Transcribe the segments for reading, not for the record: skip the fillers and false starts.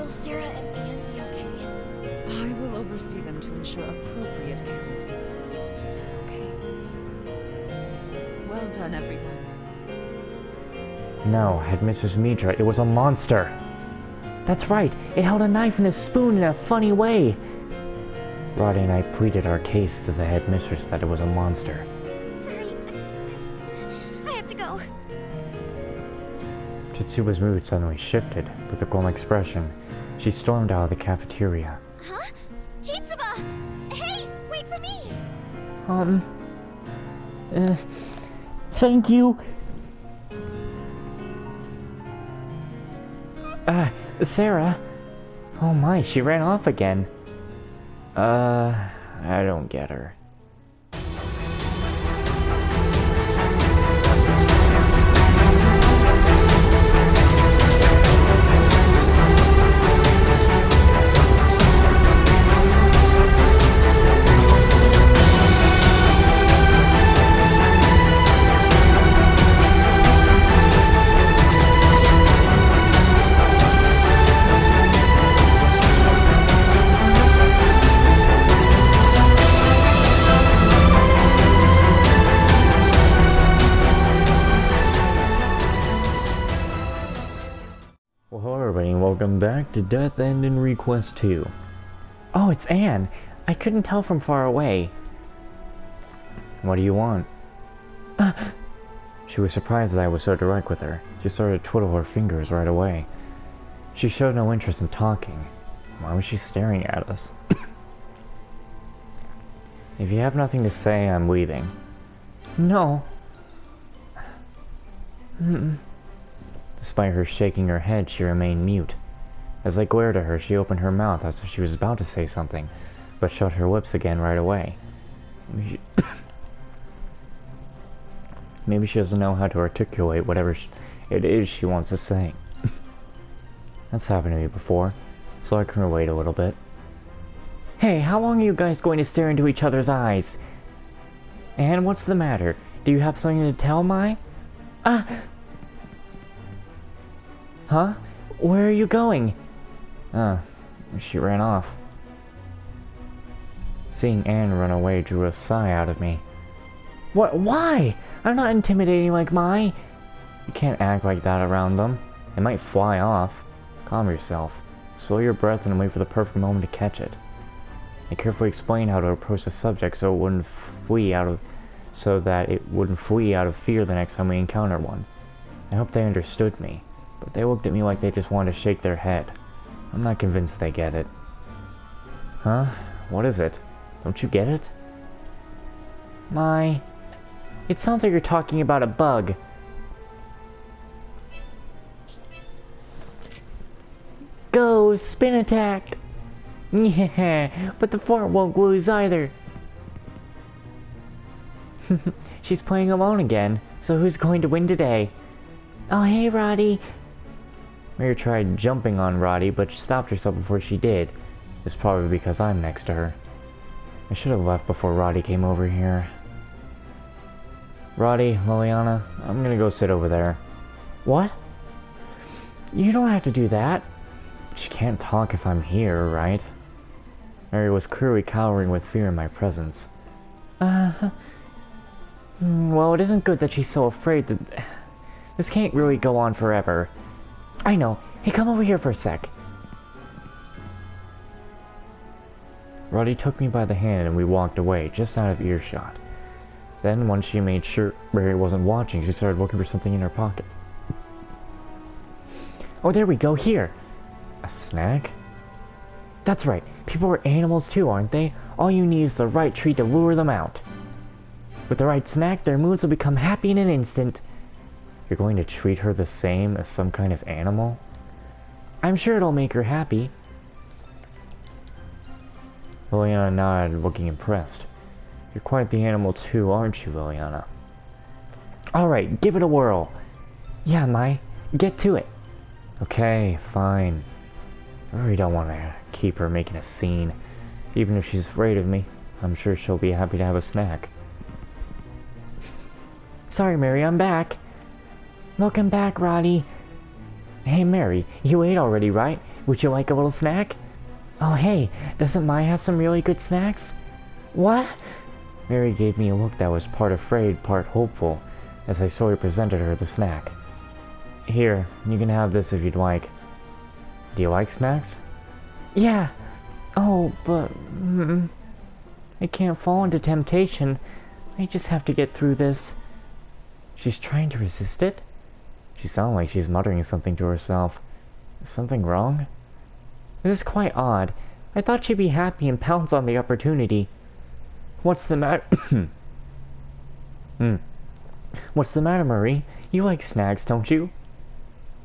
Sarah and Anne be okay? I will oversee them to ensure appropriate care is given. Okay. Well done, everyone. No, Headmistress Mitra, it was a monster. That's right, it held a knife and a spoon in a funny way. Roddy and I pleaded our case to the headmistress that it was a monster. Sorry, I have to go. Chitsuba's mood suddenly shifted. With a glum expression, she stormed out of the cafeteria. Huh? Chitsuba! Hey, wait for me! Thank you. Sarah? Oh my, she ran off again. I don't get her. Well, hello everybody, and welcome back to Death End in Request 2. Oh, it's Anne! I couldn't tell from far away. What do you want? She was surprised that I was so direct with her. She started to twiddle her fingers right away. She showed no interest in talking. Why was she staring at us? If you have nothing to say, I'm leaving. No. Despite her shaking her head, she remained mute. As I glared at her, she opened her mouth as if she was about to say something, but shut her lips again right away. Maybe she doesn't know how to articulate whatever it is she wants to say. That's happened to me before, so I can relate a little bit. Hey, how long are you guys going to stare into each other's eyes? Anne, what's the matter? Do you have something to tell, Mai? Huh? Where are you going? Oh, she ran off. Seeing Anne run away drew a sigh out of me. What? Why? I'm not intimidating like Mai. You can't act like that around them. They might fly off. Calm yourself. Slow your breath and wait for the perfect moment to catch it. I carefully explained how to approach the subject so that it wouldn't flee out of fear the next time we encounter one. I hope they understood me, but they looked at me like they just wanted to shake their head. I'm not convinced they get it. Huh? What is it? Don't you get it? Mai, it sounds like you're talking about a bug. Go, spin attack! Yeah, but the fort won't lose either. She's playing alone again, so who's going to win today? Oh, hey, Roddy. Mary tried jumping on Roddy, but she stopped herself before she did. It's probably because I'm next to her. I should have left before Roddy came over here. Roddy, Liliana, I'm gonna go sit over there. What? You don't have to do that. She can't talk if I'm here, right? Mary was clearly cowering with fear in my presence. Well, it isn't good that she's so afraid that... This can't really go on forever. I know. Hey, come over here for a sec. Roddy took me by the hand and we walked away, just out of earshot. Then, once she made sure Mary wasn't watching, she started looking for something in her pocket. Oh, there we go, here! A snack? That's right, people are animals too, aren't they? All you need is the right treat to lure them out. With the right snack, their moods will become happy in an instant. You're going to treat her the same as some kind of animal? I'm sure it'll make her happy. Liliana nodded, looking impressed. You're quite the animal too, aren't you, Liliana? Alright, give it a whirl. Yeah, Mai, get to it. Okay, fine. I really don't want to keep her making a scene. Even if she's afraid of me, I'm sure she'll be happy to have a snack. Sorry, Mary, I'm back. Welcome back, Roddy. Hey, Mary, you ate already, right? Would you like a little snack? Oh hey, doesn't Mai have some really good snacks? What? Mary gave me a look that was part afraid, part hopeful, as I slowly presented her the snack. Here, you can have this if you'd like. Do you like snacks? Yeah. Oh, but... I can't fall into temptation. I just have to get through this. She's trying to resist it? She sounds like she's muttering something to herself. Is something wrong? This is quite odd. I thought she'd be happy and pounce on the opportunity. What's the matter? What's the matter, Marie? You like snacks, don't you?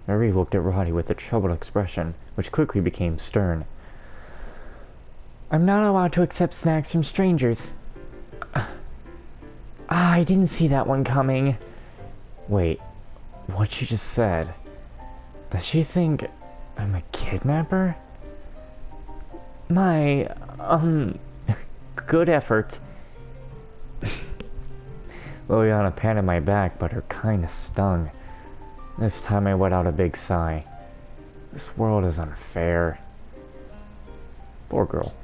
Marie looked at Roddy with a troubled expression, which quickly became stern. I'm not allowed to accept snacks from strangers. I didn't see that one coming. Wait, what she just said? Does she think I'm a kidnapper? My, good effort. Liliana patted my back, but her kindness stung. This time I let out a big sigh. This world is unfair. Poor girl.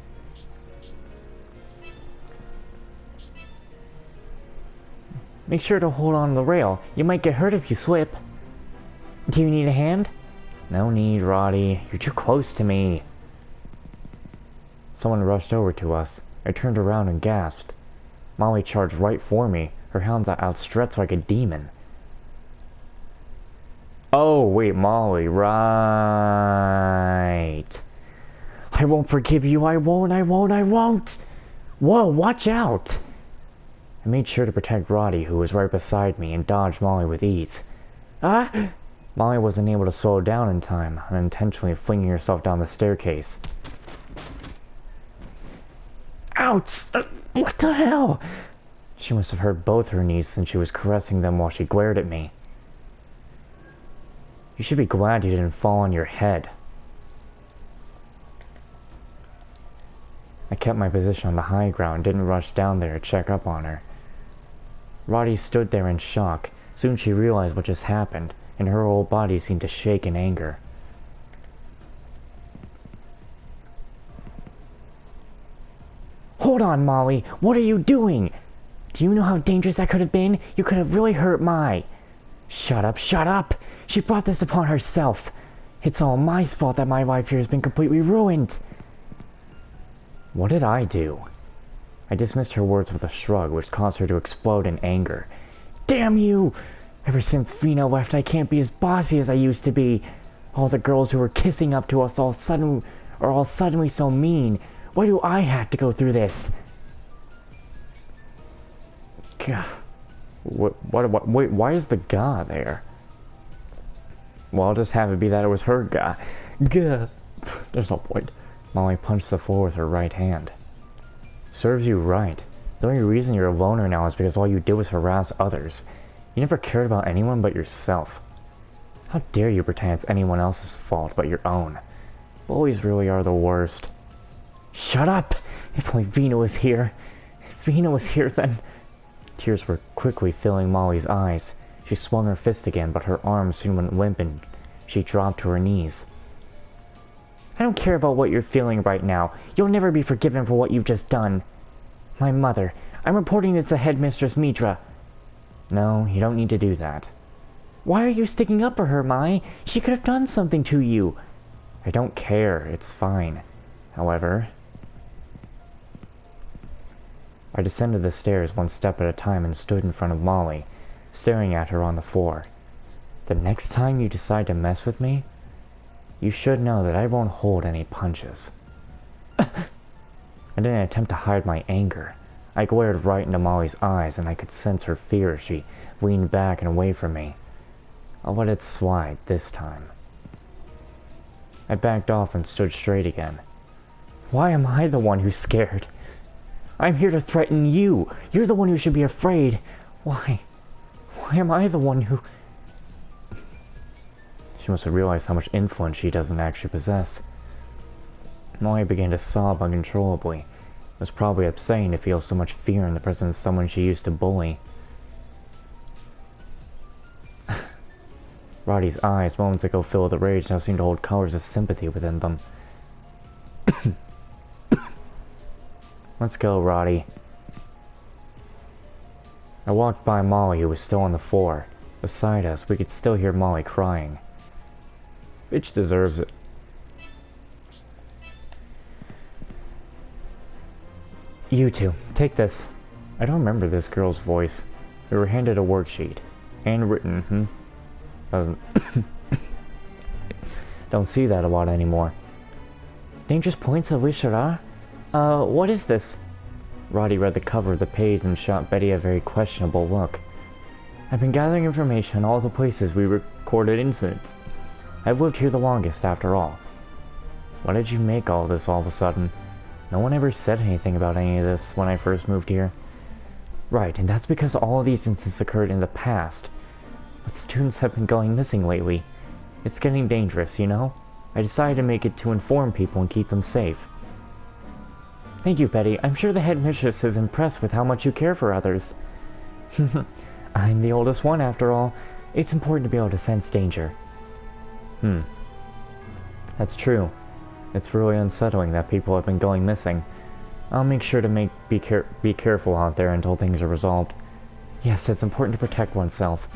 Make sure to hold on the rail. You might get hurt if you slip. Do you need a hand? No need, Roddy. You're too close to me. Someone rushed over to us. I turned around and gasped. Molly charged right for me, her hands outstretched like a demon. Oh, wait, Molly, right. I won't forgive you, I won't. Whoa, watch out! I made sure to protect Roddy, who was right beside me, and dodged Molly with ease. Ah! Molly wasn't able to slow down in time, unintentionally flinging herself down the staircase. Ouch! What the hell? She must have hurt both her knees since she was caressing them while she glared at me. You should be glad you didn't fall on your head. I kept my position on the high ground and didn't rush down there to check up on her. Roddy stood there in shock. Soon she realized what just happened, and her whole body seemed to shake in anger. Hold on, Molly! What are you doing? Do you know how dangerous that could have been? You could have really hurt Mai. Shut up, shut up! She brought this upon herself. It's all Mai's fault that my life here has been completely ruined. What did I do? I dismissed her words with a shrug, which caused her to explode in anger. Damn you! Ever since Vina left, I can't be as bossy as I used to be. All the girls who were kissing up to us are all suddenly so mean. Why do I have to go through this? Gah. Wait, why is the gah there? Well, I'll just have it be that it was her gah. Gah. There's no point. Molly punched the floor with her right hand. Serves you right. The only reason you're a loner now is because all you did was harass others. You never cared about anyone but yourself. How dare you pretend it's anyone else's fault but your own? Bullies really are the worst. Shut up! If only Vina was here. If Vina was here, then... Tears were quickly filling Molly's eyes. She swung her fist again, but her arms soon went limp and she dropped to her knees. I don't care about what you're feeling right now. You'll never be forgiven for what you've just done. My mother. I'm reporting this to Headmistress Midra. No, you don't need to do that. Why are you sticking up for her, Mai? She could have done something to you. I don't care. It's fine. However... I descended the stairs one step at a time and stood in front of Molly, staring at her on the floor. The next time you decide to mess with me, you should know that I won't hold any punches. I didn't attempt to hide my anger. I glared right into Molly's eyes, and I could sense her fear as she leaned back and away from me. I'll let it slide this time. I backed off and stood straight again. Why am I the one who's scared? I'm here to threaten you. You're the one who should be afraid. Why? Why am I the one who... She must have realized how much influence she doesn't actually possess. Molly began to sob uncontrollably. It was probably upsetting to feel so much fear in the presence of someone she used to bully. Roddy's eyes, moments ago filled with rage, now seemed to hold colors of sympathy within them. Let's go, Roddy. I walked by Molly, who was still on the floor. Beside us, we could still hear Molly crying. Bitch deserves it. You two, take this. I don't remember this girl's voice. We were handed a worksheet. Handwritten, Doesn't... Don't see that a lot anymore. Dangerous points of Wishara? What is this? Roddy read the cover of the page and shot Betty a very questionable look. I've been gathering information on all the places we recorded incidents. I've lived here the longest, after all. Why did you make all this all of a sudden? No one ever said anything about any of this when I first moved here. Right, and that's because all of these incidents occurred in the past. But students have been going missing lately. It's getting dangerous, you know? I decided to make it to inform people and keep them safe. Thank you, Betty. I'm sure the headmistress is impressed with how much you care for others. I'm the oldest one, after all. It's important to be able to sense danger. That's true. It's really unsettling that people have been going missing. I'll make sure to be careful out there until things are resolved. Yes, it's important to protect oneself.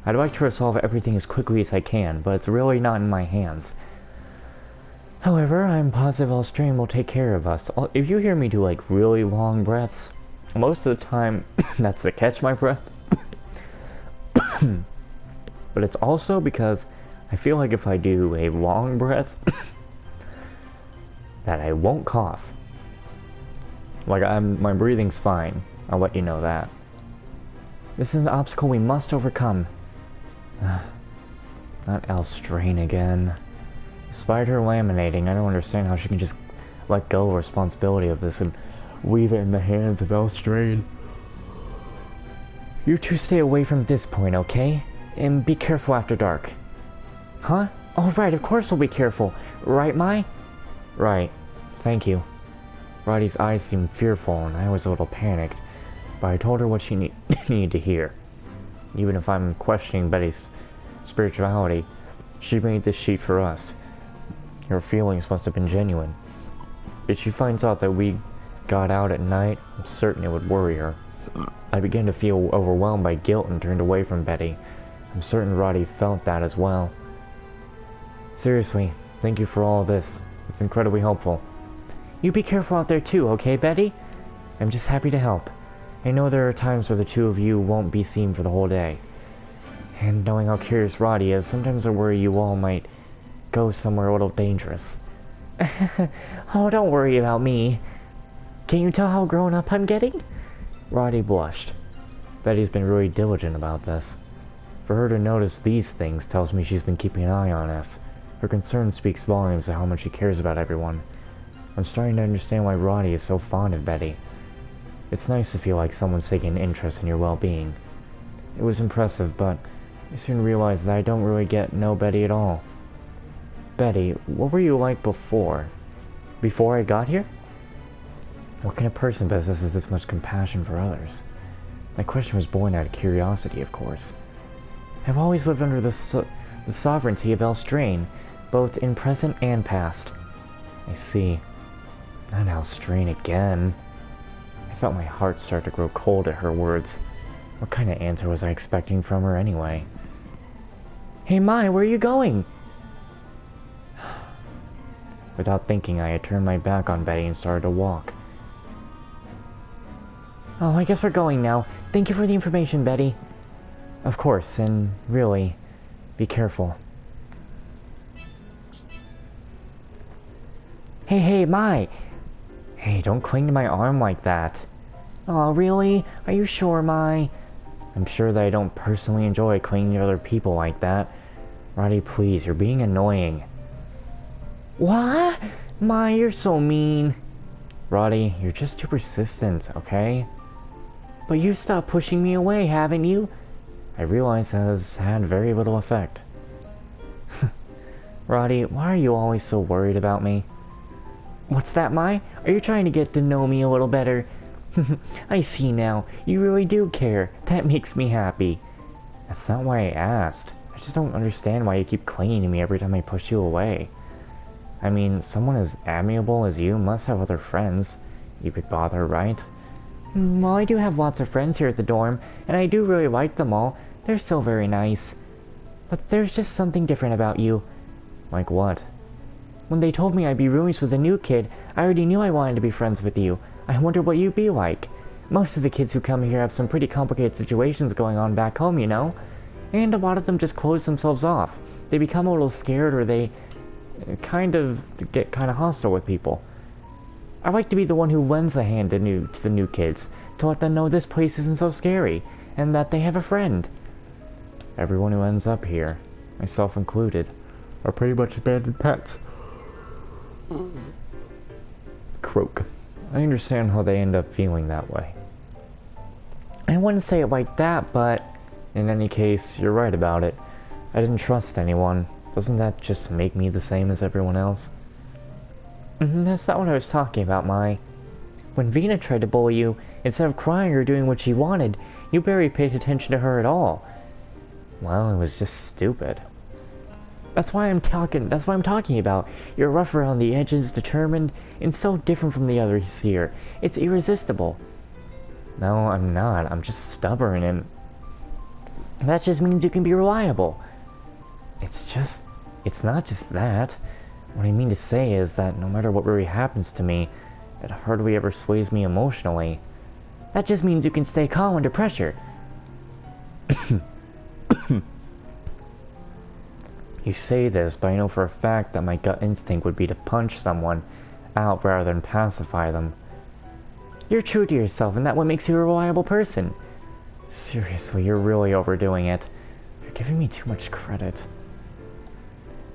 I'd like to resolve everything as quickly as I can, but it's really not in my hands. However, I'm positive Australian will take care of us. If you hear me do like really long breaths, most of the time that's to catch my breath. But it's also because I feel like if I do a long breath, that I won't cough. Like my breathing's fine. I'll let you know that. This is an obstacle we must overcome. Not Elstrain again. Despite her laminating, I don't understand how she can just let go of responsibility of this and leave it in the hands of Elstrain. You two stay away from this point, okay? And be careful after dark. Huh? Oh right, of course we'll be careful. Right, Mai? Right. Thank you. Roddy's eyes seemed fearful and I was a little panicked, but I told her what she needed to hear. Even if I'm questioning Betty's spirituality, she made this sheet for us. Her feelings must have been genuine. If she finds out that we got out at night, I'm certain it would worry her. I began to feel overwhelmed by guilt and turned away from Betty. I'm certain Roddy felt that as well. Seriously, thank you for all of this. It's incredibly helpful. You be careful out there too, okay, Betty? I'm just happy to help. I know there are times where the two of you won't be seen for the whole day. And knowing how curious Roddy is, sometimes I worry you all might go somewhere a little dangerous. Oh, don't worry about me. Can't you tell how grown up I'm getting? Roddy blushed. Betty's been really diligent about this. For her to notice these things tells me she's been keeping an eye on us. Her concern speaks volumes of how much she cares about everyone. I'm starting to understand why Roddy is so fond of Betty. It's nice to feel like someone's taking an interest in your well-being. It was impressive, but I soon realized that I don't really know Betty at all. Betty, what were you like before? Before I got here? What kind of person possesses this much compassion for others? My question was born out of curiosity, of course. I've always lived under the sovereignty of Elstrain, both in present and past. I see. Not Elstrain again. I felt my heart start to grow cold at her words. What kind of answer was I expecting from her anyway? Hey Mai, where are you going? Without thinking, I had turned my back on Betty and started to walk. Oh, I guess we're going now. Thank you for the information, Betty. Of course, and really, be careful. Hey, Mai! Hey, don't cling to my arm like that. Aw, really? Are you sure, Mai? I'm sure that I don't personally enjoy clinging to other people like that. Roddy, please, you're being annoying. What? Mai, you're so mean. Roddy, you're just too persistent, okay? But you've stopped pushing me away, haven't you? I realize that has had very little effect. Roddy, why are you always so worried about me? What's that, Mai? Are you trying to get to know me a little better? I see now. You really do care. That makes me happy. That's not why I asked. I just don't understand why you keep clinging to me every time I push you away. I mean, someone as amiable as you must have other friends you could bother, right? Well, I do have lots of friends here at the dorm, and I do really like them all. They're so very nice. But there's just something different about you. Like what? When they told me I'd be roomies with a new kid, I already knew I wanted to be friends with you. I wonder what you'd be like. Most of the kids who come here have some pretty complicated situations going on back home, you know? And a lot of them just close themselves off. They become a little scared, or they get kind of hostile with people. I like to be the one who lends a hand to the new kids, to let them know this place isn't so scary, and that they have a friend. Everyone who ends up here, myself included, are pretty much abandoned pets. Croak. I understand how they end up feeling that way. I wouldn't say it like that, but in any case, you're right about it. I didn't trust anyone. Doesn't that just make me the same as everyone else? That's not what I was talking about, Mai. When Vina tried to bully you, instead of crying or doing what she wanted, you barely paid attention to her at all. Well, it was just stupid. That's what I'm talking about. You're rough around the edges, determined, and so different from the others here. It's irresistible. No, I'm not. I'm just stubborn, and that just means you can be reliable. It's not just that. What I mean to say is that no matter what really happens to me, it hardly ever sways me emotionally. That just means you can stay calm under pressure. You say this, but I know for a fact that my gut instinct would be to punch someone out rather than pacify them. You're true to yourself, and that's what makes you a reliable person. Seriously, you're really overdoing it. You're giving me too much credit.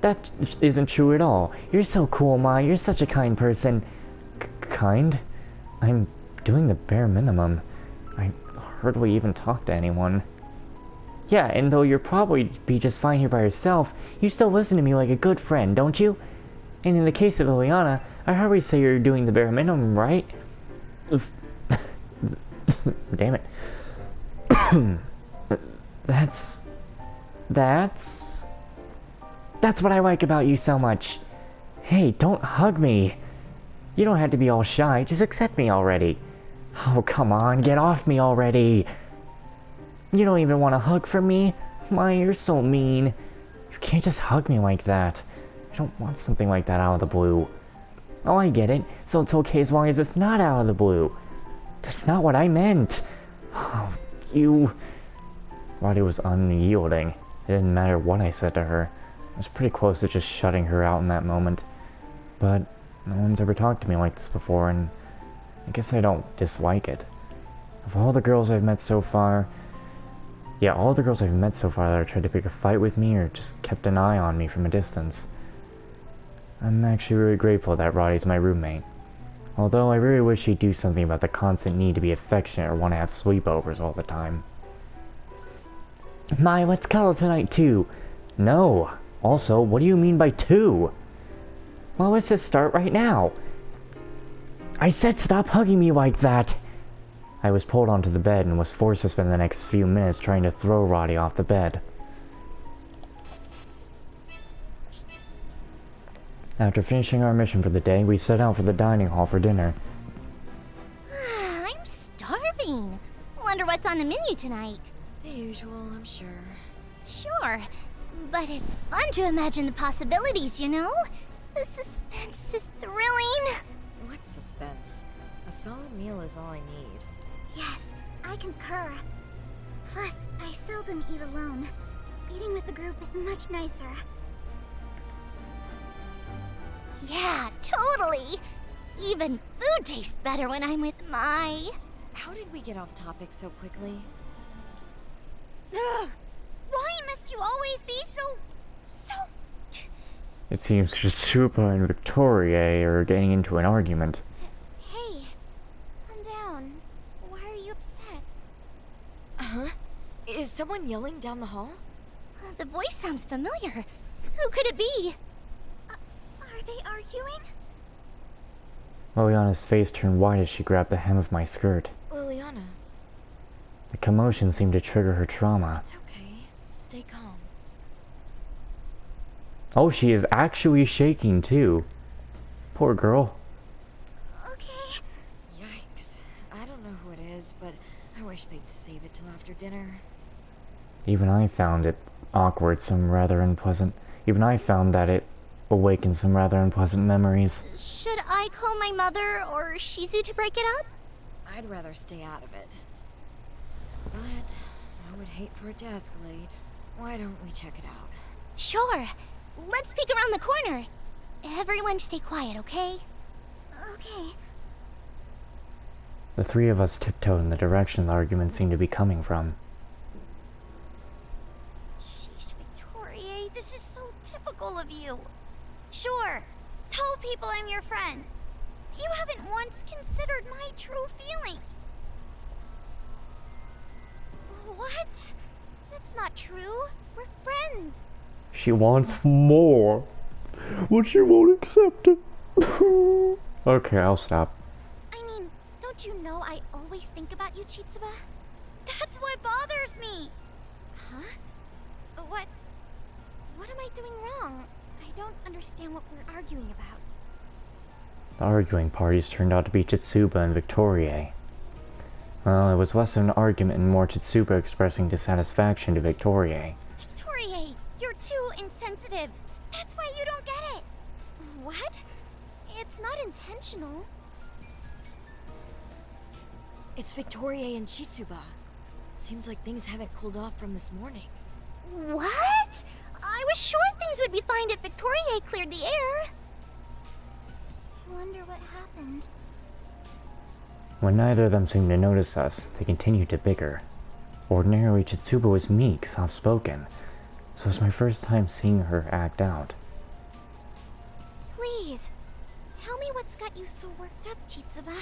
That isn't true at all. You're so cool, Ma. You're such a kind person. Kind? I'm doing the bare minimum. I hardly even talk to anyone. Yeah, and though you'll probably be just fine here by yourself, you still listen to me like a good friend, don't you? And in the case of Liliana, I hardly say you're doing the bare minimum, right? Damn it. That's what I like about you so much. Hey, don't hug me. You don't have to be all shy, just accept me already. Oh, come on, get off me already. You don't even want a hug from me? My, you're so mean. You can't just hug me like that. I don't want something like that out of the blue. Oh, I get it. So it's okay as long as it's not out of the blue. That's not what I meant. Oh, you... Roddy was unyielding. It didn't matter what I said to her. I was pretty close to just shutting her out in that moment. But no one's ever talked to me like this before, and I guess I don't dislike it. Of all the girls I've met so far... Yeah, all the girls I've met so far that have tried to pick a fight with me or just kept an eye on me from a distance. I'm actually really grateful that Roddy's my roommate. Although I really wish he'd do something about the constant need to be affectionate or want to have sleepovers all the time. Mai, let's cuddle tonight too. No. Also, what do you mean by two? Well, let's just start right now. I said stop hugging me like that. I was pulled onto the bed and was forced to spend the next few minutes trying to throw Roddy off the bed. After finishing our mission for the day, we set out for the dining hall for dinner. I'm starving. Wonder what's on the menu tonight. The usual, I'm sure. Sure, but it's fun to imagine the possibilities, you know? The suspense is thrilling. What suspense? A solid meal is all I need. Yes, I concur. Plus, I seldom eat alone. Eating with a group is much nicer. Yeah, totally. Even food tastes better when I'm with Mai. How did we get off topic so quickly? Ugh! Why must you always be so... It seems Chitsuba and Victorie are getting into an argument. Hey, calm down. Why are you upset? Huh? Is someone yelling down the hall? The voice sounds familiar. Who could it be? Are they arguing? Liliana's face turned white as she grabbed the hem of my skirt. Liliana. The commotion seemed to trigger her trauma. It's okay. Stay calm. Oh, she is actually shaking too. Poor girl. Okay. Yikes. I don't know who it is, but I wish they'd save it till after dinner. Even I found it awkward, some rather unpleasant. Even I found that it awakened some rather unpleasant memories. Should I call my mother or Shizu to break it up? I'd rather stay out of it. But I would hate for it to escalate. Why don't we check it out? Sure. Let's peek around the corner. Everyone stay quiet, okay? Okay. The three of us tiptoed in the direction the argument seemed to be coming from. Sheesh, Victorie, this is so typical of you. Sure, tell people I'm your friend. You haven't once considered my true feelings. What? That's not true. We're friends. She wants more, but she won't accept it. Okay, I'll stop. I mean, don't you know I always think about you, Chitsuba? That's what bothers me. Huh? What am I doing wrong? I don't understand what we're arguing about. The arguing parties turned out to be Chitsuba and Victorie. Well, it was less of an argument and more Chitsuba expressing dissatisfaction to Victorie. Victorie, you're too insensitive. That's why you don't get it. What? It's not intentional. It's Victorie and Chitsuba. Seems like things haven't cooled off from this morning. What? I was sure things would be fine if Victorie cleared the air. I wonder what happened. When neither of them seemed to notice us, they continued to bicker. Ordinarily, Chitsuba was meek, soft-spoken, so it was my first time seeing her act out. Please, tell me what's got you so worked up, Chitsuba.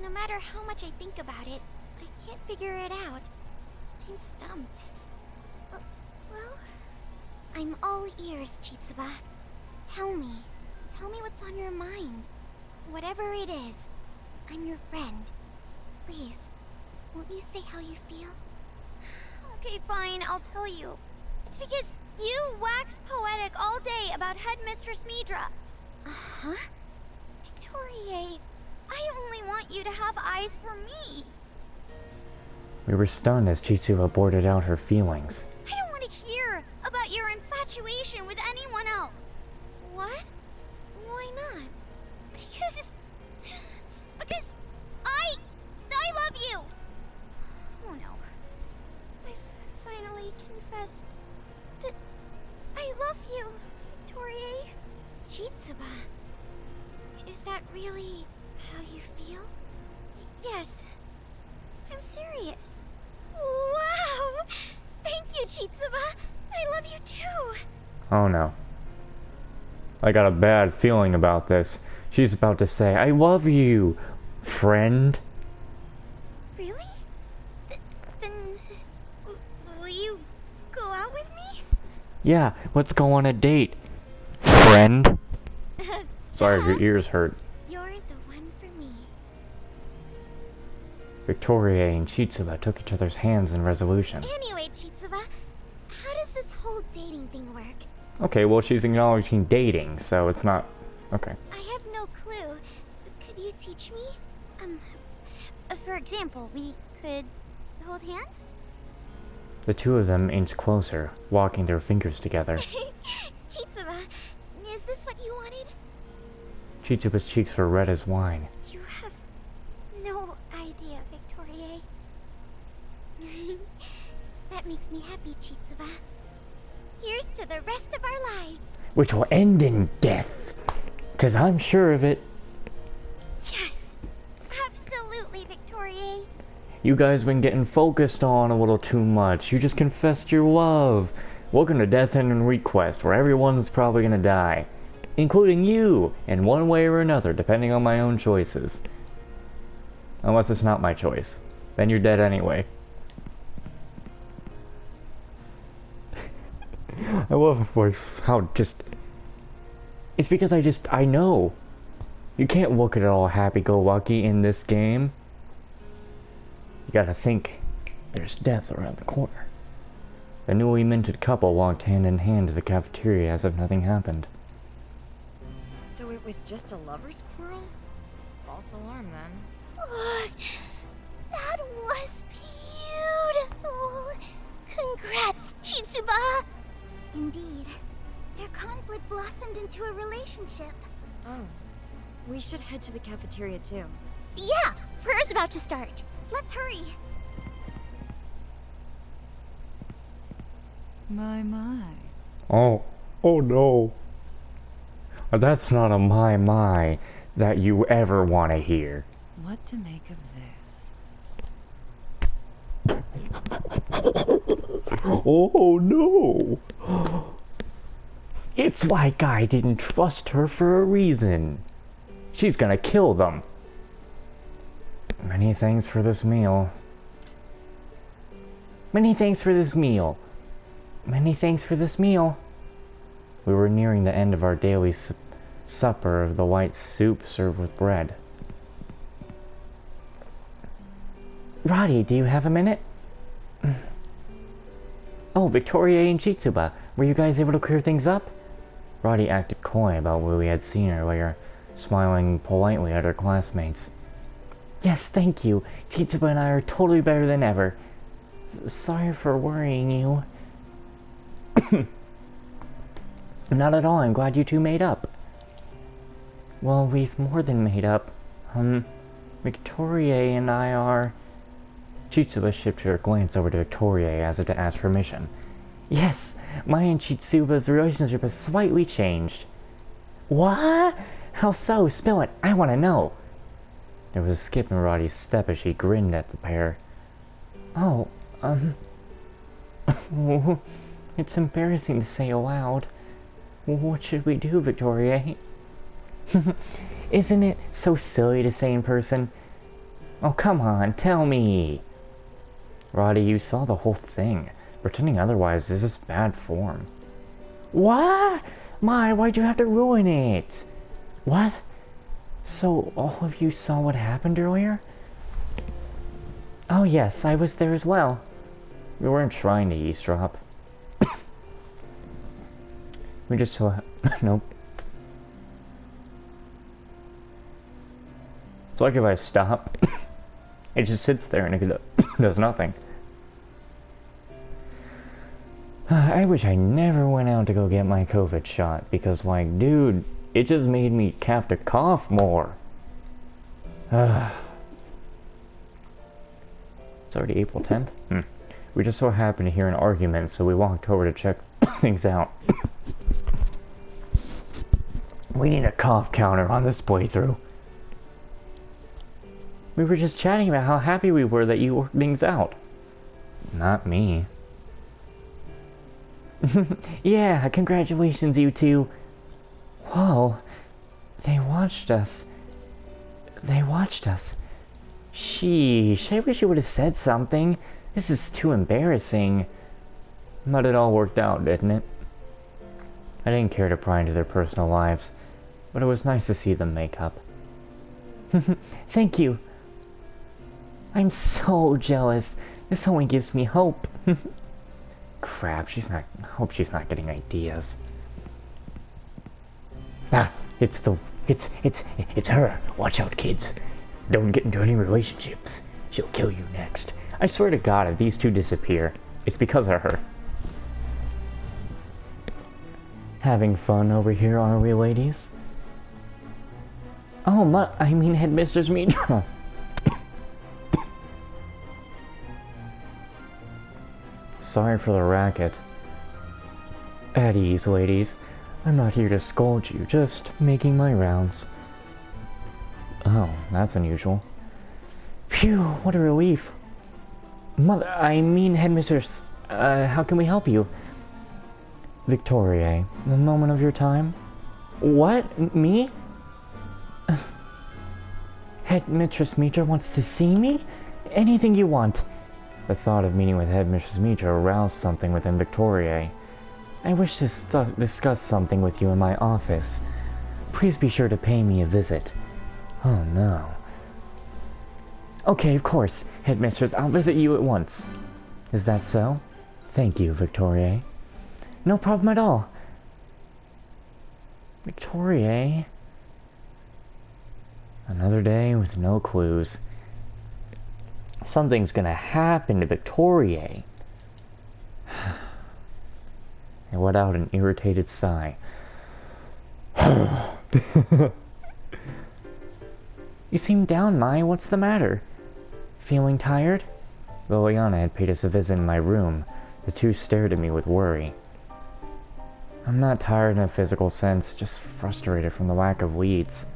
No matter how much I think about it, I can't figure it out. I'm stumped. Well, I'm all ears, Chitsuba. Tell me what's on your mind. Whatever it is, I'm your friend. Please, won't you say how you feel? Okay, fine, I'll tell you. It's because you wax poetic all day about Headmistress Midra. Uh-huh? Victorie, I only want you to have eyes for me. We were stunned as Chitsuba blurted out her feelings. I don't want to hear about your infatuation with anyone else. What? Why not? Because I love you. Oh no. I've finally confessed that I love you, Victorie. Chitsuba. Is that really how you feel? Yes. I'm serious. Wow! Thank you, Chitsuba. I love you too. Oh no. I got a bad feeling about this. She's about to say, I love you, friend. Really? Then will you go out with me? Yeah, let's go on a date, friend. Sorry if your ears hurt. You're the one for me. Victorie and Chitsuba took each other's hands in resolution. Anyway, Chitsuba, how does this whole dating thing work? Okay, well, she's acknowledging dating, so it's not... Okay. I have no clue. Could you teach me? For example, we could hold hands? The two of them inched closer, walking their fingers together. Chitsuba, is this what you wanted? Chitsuba's cheeks were red as wine. You have no idea, Victorie. That makes me happy, Chitsuba. Here's to the rest of our lives. Which will end in death. 'Cause I'm sure of it. Yes, absolutely, Victorie. You guys been getting focused on a little too much. You just confessed your love. Welcome to Death End and Request, where everyone's probably gonna die. Including you, in one way or another, depending on my own choices. Unless it's not my choice. Then you're dead anyway. I love how just... It's because I know. You can't look at it all happy-go-lucky in this game. You gotta think, there's death around the corner. The newly minted couple walked hand in hand to the cafeteria as if nothing happened. So it was just a lover's quarrel? False alarm, then. Look, that was beautiful. Congrats, Chitsuba. Indeed, their conflict blossomed into a relationship. Oh. We should head to the cafeteria, too. Yeah, prayer's about to start. Let's hurry. My. Oh no. That's not a my that you ever want to hear. What to make of this? Oh no. It's like I didn't trust her for a reason. She's gonna kill them. Many thanks for this meal. Many thanks for this meal. Many thanks for this meal. We were nearing the end of our daily supper of the white soup served with bread. Roddy, do you have a minute? Oh, Victorie and Chitsuba, were you guys able to clear things up? Roddy acted coy about what we had seen earlier, smiling politely at her classmates. Yes, thank you. Chitsuba and I are totally better than ever. Sorry for worrying you. Not at all, I'm glad you two made up. Well, we've more than made up. Victorie and I are... Chitsuba shifted her glance over to Victorie as if to ask permission. Yes, my and Chitsuba's relationship has slightly changed. What? How so? Spill it. I want to know. There was a skip in Roddy's step as she grinned at the pair. Oh, it's embarrassing to say aloud. What should we do, Victorie? Isn't it so silly to say in person? Oh, come on, tell me. Roddy, you saw the whole thing. Pretending otherwise is just bad form. What? Why'd you have to ruin it? What? So, all of you saw what happened earlier? Oh yes, I was there as well. We weren't trying to eavesdrop. We just saw... Nope. It's like if I stop, it just sits there and it does nothing. I wish I never went out to go get my COVID shot, because like, dude, it just made me have to cough more. It's already April 10th? We just so happened to hear an argument, so we walked over to check things out. We need a cough counter on this playthrough. We were just chatting about how happy we were that you worked things out. Not me. Yeah, congratulations, you two. Whoa. They watched us. Sheesh, I wish you would have said something. This is too embarrassing. But it all worked out, didn't it? I didn't care to pry into their personal lives, but it was nice to see them make up. Thank you. I'm so jealous. This only gives me hope. Crap, I hope she's not getting ideas. Ah, it's her. Watch out, kids. Don't get into any relationships. She'll kill you next. I swear to God, if these two disappear, it's because of her. Having fun over here, aren't we, ladies? Oh, I mean Headmistress Mitra. Sorry for the racket. At ease, ladies. I'm not here to scold you, just making my rounds. Oh, that's unusual. Phew, what a relief. Headmistress, how can we help you? Victorie, a moment of your time? What? Me? Headmistress Mitra wants to see me? Anything you want. The thought of meeting with Headmistress Mitra aroused something within Victorie. I wish to discuss something with you in my office. Please be sure to pay me a visit. Oh no. Okay, of course, Headmistress, I'll visit you at once. Is that so? Thank you, Victorie. No problem at all. Victorie? Another day with no clues. Something's gonna happen to Victorie. I let out an irritated sigh. You seem down, Mai. What's the matter? Feeling tired? Liliana had paid us a visit in my room. The two stared at me with worry. I'm not tired in a physical sense, just frustrated from the lack of leads.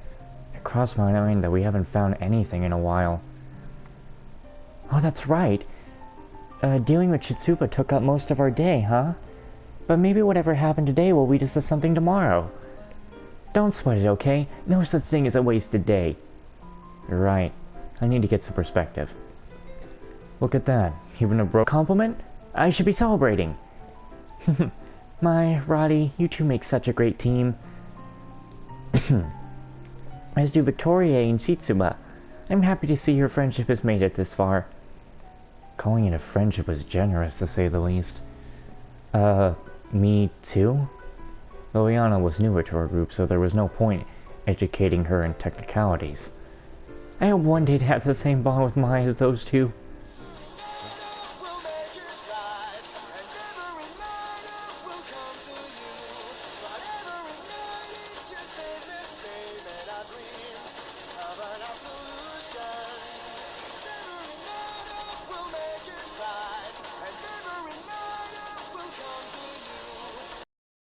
It crossed my mind that we haven't found anything in a while. Oh, that's right. Dealing with Chitsuba took up most of our day, huh? But maybe whatever happened today will lead us to something tomorrow. Don't sweat it, okay? No such thing as a wasted day. You're right. I need to get some perspective. Look at that. Even a broke compliment? I should be celebrating. My, Roddy, you two make such a great team. As do Victorie and Chitsuba. I'm happy to see your friendship has made it this far. Calling it a friendship was generous, to say the least. Me too? Liliana was newer to our group, so there was no point educating her in technicalities. I hope one day to have the same bond with Maya as those two.